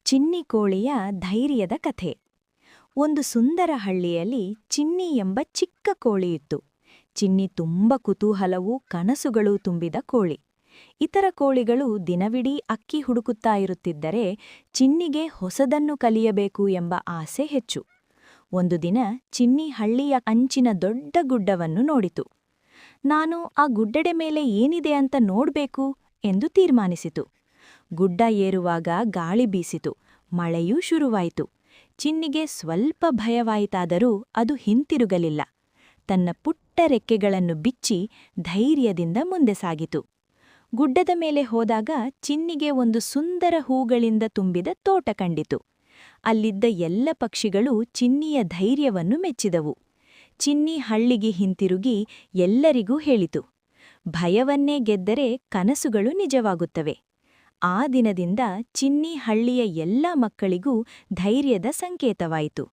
ಚಿನ್ನಿ ಕೋಳಿಯ ಧೈರ್ಯದ ಕಥೆ. ಒಂದು ಸುಂದರ ಹಳ್ಳಿಯಲ್ಲಿ ಚಿನ್ನಿ ಎಂಬ ಚಿಕ್ಕ ಕೋಳಿಯಿತ್ತು. ಚಿನ್ನಿ ತುಂಬ ಕುತೂಹಲವೂ ಕನಸುಗಳು ತುಂಬಿದ ಕೋಳಿ. ಇತರ ಕೋಳಿಗಳು ದಿನವಿಡೀ ಅಕ್ಕಿ ಹುಡುಕುತ್ತಾ ಇರುತ್ತಿದ್ದರೆ ಚಿನ್ನಿಗೆ ಹೊಸದನ್ನು ಕಲಿಯಬೇಕು ಎಂಬ ಆಸೆ ಹೆಚ್ಚು. ಒಂದು ದಿನ ಚಿನ್ನಿ ಹಳ್ಳಿಯ ಅಂಚಿನ ದೊಡ್ಡ ಗುಡ್ಡವನ್ನು ನೋಡಿತು. ನಾನು ಆ ಗುಡ್ಡಡೆ ಮೇಲೆ ಏನಿದೆ ಅಂತ ನೋಡ್ಬೇಕು ಎಂದು ತೀರ್ಮಾನಿಸಿತು. ಗುಡ್ಡ ಏರುವಾಗ ಗಾಳಿ ಬೀಸಿತು, ಮಳೆಯೂ ಶುರುವಾಯಿತು. ಚಿನ್ನಿಗೆ ಸ್ವಲ್ಪ ಭಯವಾಯಿತಾದರೂ ಅದು ಹಿಂತಿರುಗಲಿಲ್ಲ. ತನ್ನ ಪುಟ್ಟ ರೆಕ್ಕೆಗಳನ್ನು ಬಿಚ್ಚಿ ಧೈರ್ಯದಿಂದ ಮುಂದೆ ಸಾಗಿತು. ಗುಡ್ಡದ ಮೇಲೆ ಹೋದಾಗ ಚಿನ್ನಿಗೆ ಒಂದು ಸುಂದರ ಹೂಗಳಿಂದ ತುಂಬಿದ ತೋಟ ಕಂಡಿತು. ಅಲ್ಲಿದ್ದ ಎಲ್ಲ ಪಕ್ಷಿಗಳು ಚಿನ್ನಿಯ ಧೈರ್ಯವನ್ನು ಮೆಚ್ಚಿದವು. ಚಿನ್ನಿ ಹಳ್ಳಿಗೆ ಹಿಂತಿರುಗಿ ಎಲ್ಲರಿಗೂ ಹೇಳಿತು, ಭಯವನ್ನೇ ಗೆದ್ದರೆ ಕನಸುಗಳು ನಿಜವಾಗುತ್ತವೆ. ಆ ದಿನದಿಂದ ಚಿನ್ನಿ ಹಳ್ಳಿಯ ಎಲ್ಲ ಮಕ್ಕಳಿಗೂ ಧೈರ್ಯದ ಸಂಕೇತವಾಯಿತು.